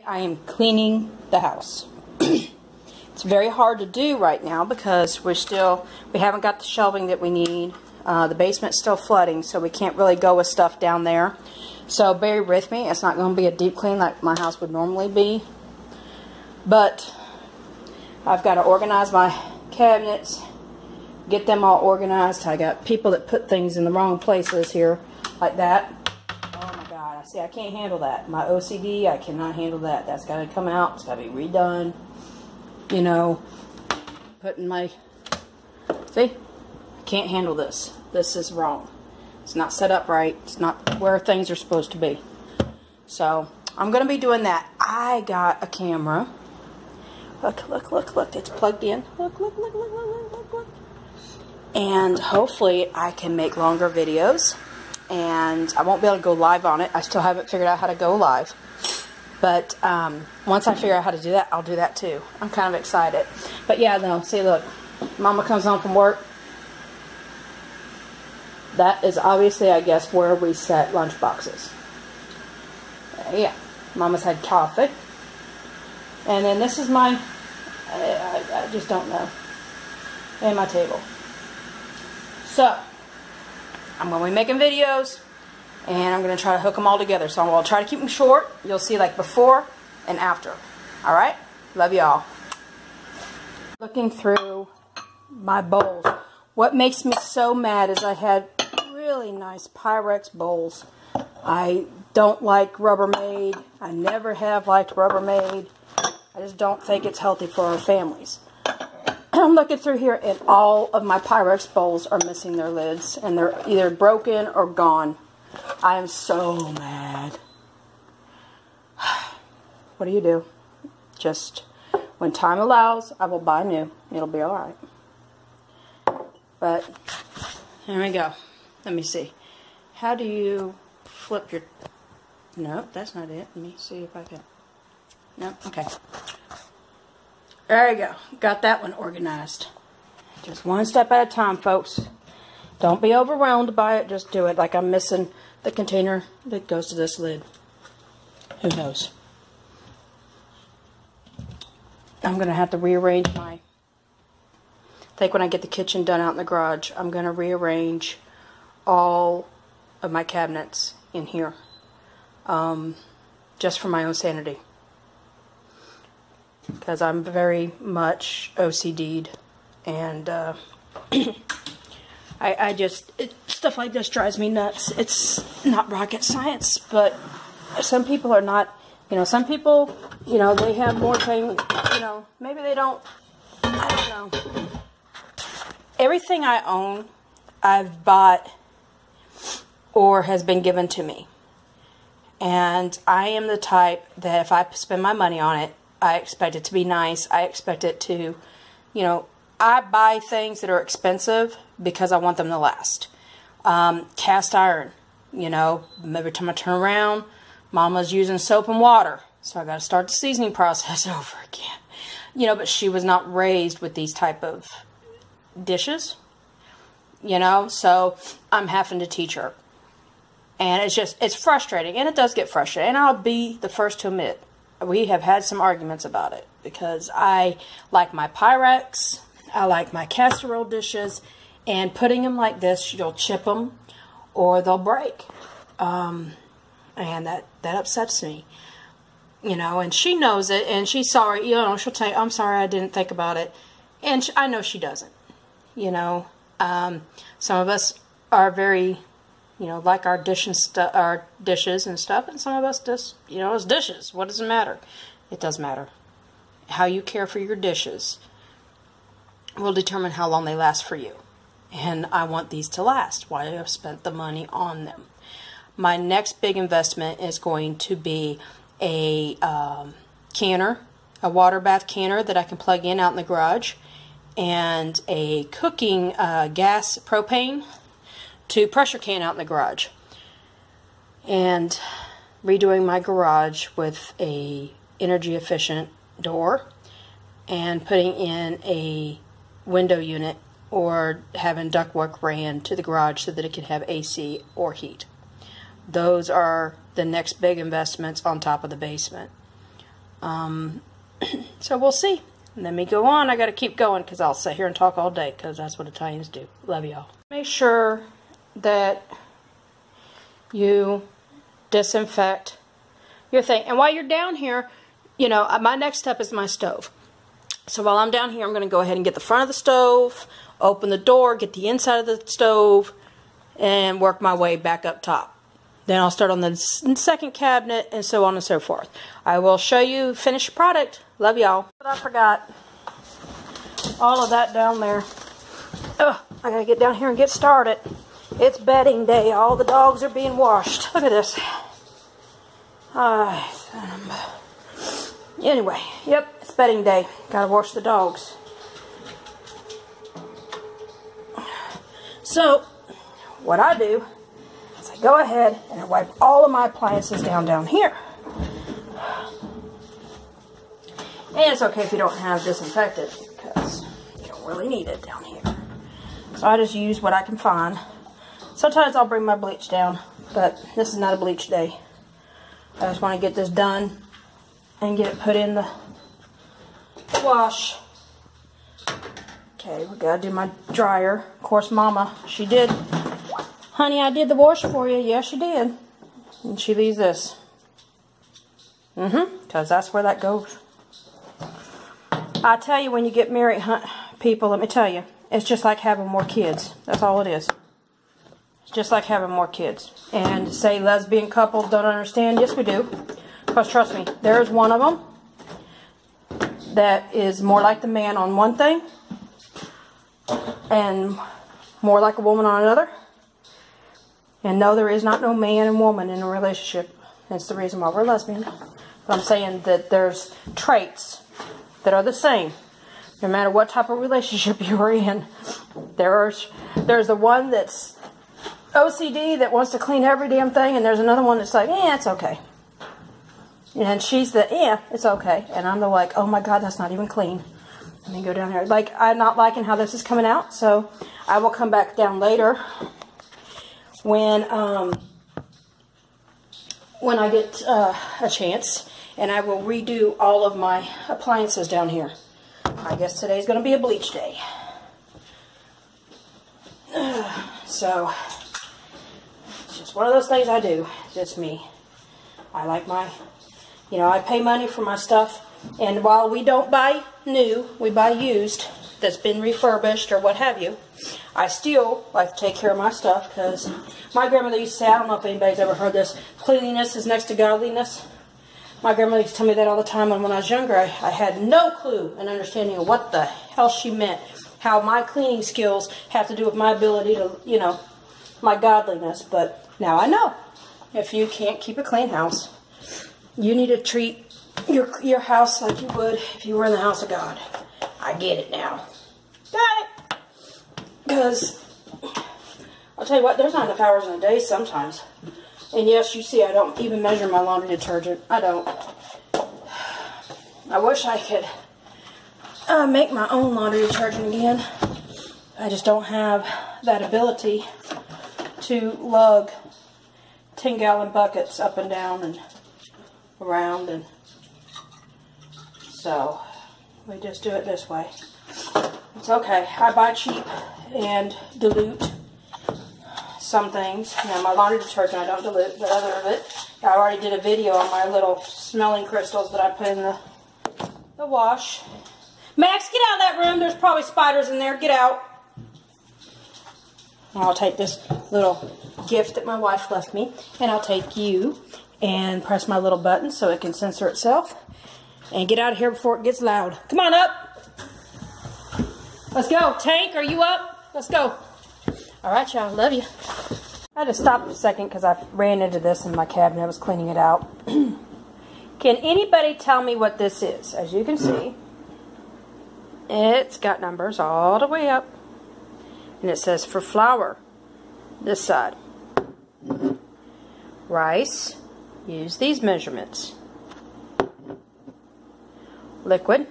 I am cleaning the house. It's very hard to do right now because we haven't got the shelving that we need. The basement's still flooding, so we can't really go with stuff down there. So bear with me. It's not going to be a deep clean like my house would normally be. But I've got to organize my cabinets, get them all organized. I got people that put things in the wrong places here, like that. Oh my God, see, I can't handle that. My OCD, I cannot handle that. That's got to come out. It's got to be redone. You know, putting my, see, I can't handle this. This is wrong. It's not set up right. It's not where things are supposed to be. So, I'm going to be doing that. I got a camera. Look, look, look, look. It's plugged in. Look, look, look, look, look, look, look. And hopefully I can make longer videos. And I won't be able to go live on it. I still haven't figured out how to go live. But once I figure out how to do that, I'll do that too. I'm kind of excited. But yeah, no, see, look. Mama comes home from work. That is obviously, I guess, where we set lunch boxes. Yeah. Mama's had coffee. And then this is my, I just don't know. And my table. So, I'm going to be making videos. And I'm going to try to hook them all together. So I'll try to keep them short. You'll see like before and after. Alright? Love y'all. Looking through my bowls. What makes me so mad is I had really nice Pyrex bowls. I don't like Rubbermaid. I never have liked Rubbermaid. I just don't think it's healthy for our families. I'm looking through here and all of my Pyrex bowls are missing their lids. And they're either broken or gone. I am so mad. What do? Just when time allows, I will buy new. It'll be alright. But, here we go. Let me see. How do you flip your... No, that's not it. Let me see if I can... No, okay. There we go. Got that one organized. Just one step at a time, folks. Don't be overwhelmed by it. Just do it. Like I'm missing the container that goes to this lid. Who knows? I'm going to have to rearrange my... I think when I get the kitchen done out in the garage, I'm going to rearrange all of my cabinets in here. Just for my own sanity. Because I'm very much OCD'd. And... I just, stuff like this drives me nuts. It's not rocket science, but some people are not, you know, some people, you know, they have more things, you know, maybe they don't, I don't know. Everything I own, I've bought or has been given to me. And I am the type that if I spend my money on it, I expect it to be nice. I expect it to, you know, I buy things that are expensive because I want them to last. Cast iron, you know, every time I turn around, Mama's using soap and water. So I got to start the seasoning process over again. You know, but she was not raised with these type of dishes, you know, so I'm having to teach her. And it's just, it's frustrating, and it does get frustrating. And I'll be the first to admit, we have had some arguments about it because I like my Pyrex. I like my casserole dishes, and putting them like this, you'll chip them or they'll break. And that upsets me, you know, and she knows it, and she's sorry, you know, she'll tell you, I'm sorry, I didn't think about it. And I know she doesn't, you know. Some of us are very, you know, like our dishes and stuff, and some of us just, you know, it's dishes. What does it matter? It does matter. How you care for your dishes will determine how long they last for you. And I want these to last. Why I've spent the money on them. My next big investment is going to be a canner, a water bath canner that I can plug in out in the garage, and a cooking gas propane to pressure can out in the garage. And redoing my garage with a energy efficient door and putting in a window unit or having ductwork ran to the garage so that it could have AC or heat. Those are the next big investments on top of the basement. So we'll see. And then we go on. I got to keep going because I'll sit here and talk all day because that's what Italians do. Love y'all. Make sure that you disinfect your thing. And while you're down here, you know, my next step is my stove. So while I'm down here, I'm going to go ahead and get the front of the stove, open the door, get the inside of the stove, and work my way back up top. Then I'll start on the second cabinet and so on and so forth. I will show you finished product. Love y'all. But I forgot all of that down there. Ugh, I got to get down here and get started. It's bedding day. All the dogs are being washed. Look at this. Anyway, yep, it's bedding day. Gotta wash the dogs. So, what I do is I go ahead and I wipe all of my appliances down here. And it's okay if you don't have disinfectant because you don't really need it down here. So I just use what I can find. Sometimes I'll bring my bleach down, but this is not a bleach day. I just want to get this done and get it put in the wash. Okay, we gotta do my dryer. Of course, Mama, she did. Honey, I did the wash for you. Yeah, she did. And she leaves this. Because that's where that goes. I tell you, when you get married, people, let me tell you, it's just like having more kids. That's all it is. It's just like having more kids. And say lesbian couples don't understand. Yes, we do. Because trust me, there is one of them that is more like the man on one thing and more like a woman on another. And no, there is not no man and woman in a relationship. That's the reason why we're lesbian. But I'm saying that there's traits that are the same. No matter what type of relationship you are in. There's the one that's OCD that wants to clean every damn thing, and there's another one that's like, it's okay. And she's the, it's okay. And I'm the like, oh my God, that's not even clean. Let me go down there. Like, I'm not liking how this is coming out, so I will come back down later when I get a chance, and I will redo all of my appliances down here. I guess today's going to be a bleach day. So, it's just one of those things I do. It's just me. I like my, you know, I pay money for my stuff. And while we don't buy new, we buy used that's been refurbished or what have you, I still like to take care of my stuff because my grandmother used to say, I don't know if anybody's ever heard this, cleanliness is next to godliness. My grandmother used to tell me that all the time, and when I was younger, I had no clue and understanding of what the hell she meant. How my cleaning skills have to do with my ability to, you know, my godliness. But now I know. If you can't keep a clean house, you need to treat your house like you would if you were in the house of God. I get it now. Got it. Because, I'll tell you what, there's not enough hours in a day sometimes. And yes, you see, I don't even measure my laundry detergent. I don't. I wish I could make my own laundry detergent again. I just don't have that ability to lug 10-gallon buckets up and down and around. And so, we just do it this way. It's okay. I buy cheap and dilute some things. Now, my laundry detergent I don't dilute, but other of it, I already did a video on my little smelling crystals that I put in the wash. Max, get out of that room. There's probably spiders in there. Get out. And I'll take this little gift that my wife left me, and I'll take you and press my little button so it can censor itself. And get out of here before it gets loud. Come on up. Let's go. Tank, are you up? Let's go. All right, y'all. Love you. I had to stop a second because I ran into this in my cabinet. I was cleaning it out. Can anybody tell me what this is? As you can see, it's got numbers all the way up. And it says for flour, this side. Rice, use these measurements. Liquid,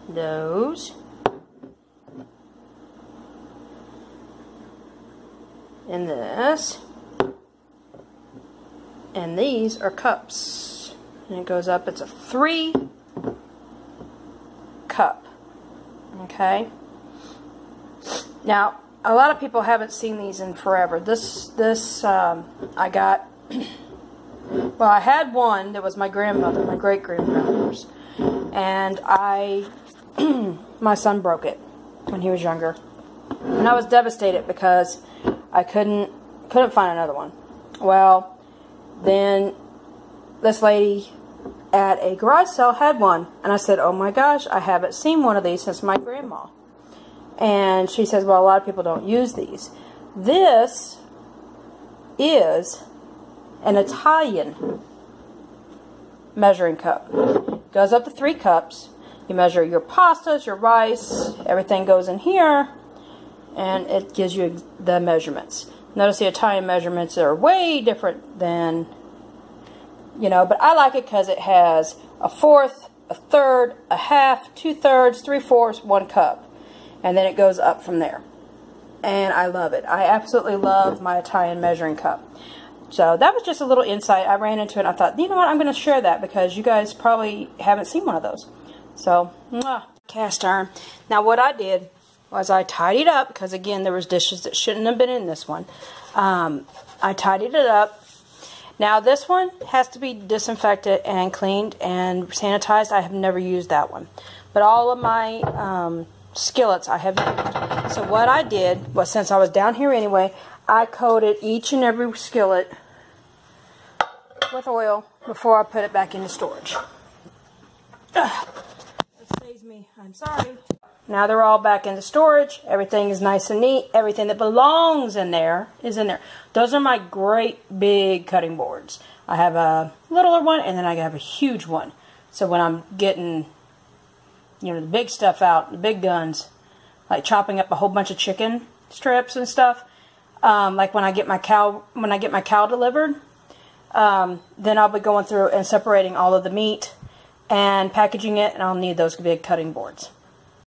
those. And this. And these are cups. and it goes up. It's a 3 cup. Okay. Now, a lot of people haven't seen these in forever. This I got. Well, I had one that was my grandmother, my great-grandmother's, and my son broke it when he was younger, and I was devastated because I couldn't find another one. Well, then this lady at a garage sale had one, and I said, "Oh my gosh, I haven't seen one of these since my grandma." And she says, "Well, a lot of people don't use these." This is an Italian measuring cup. Goes up to 3 cups. You measure your pastas, your rice, everything goes in here, and it gives you the measurements. Notice the Italian measurements are way different than, but I like it because it has a 1/4, a 1/3, a 1/2, 2/3, 3/4, 1 cup. And then it goes up from there. And I love it. I absolutely love my Italian measuring cup. So that was just a little insight. I ran into it and I thought, you know what, I'm going to share that because you guys probably haven't seen one of those. So, cast iron. Now what I did was I tidied up, because again there was dishes that shouldn't have been in this one. I tidied it up. Now this one has to be disinfected and cleaned and sanitized. I have never used that one. But all of my skillets I have used. So what I did was, since I was down here anyway, I coated each and every skillet with oil before I put it back into storage. That saves me. I'm sorry. Now they're all back into storage. Everything is nice and neat. Everything that belongs in there is in there. Those are my great big cutting boards. I have a littler one and then I have a huge one. So when I'm getting, the big stuff out, the big guns, like chopping up a whole bunch of chicken strips and stuff, like when I get my cow delivered, then I'll be going through and separating all of the meat and packaging it, and I'll need those big cutting boards.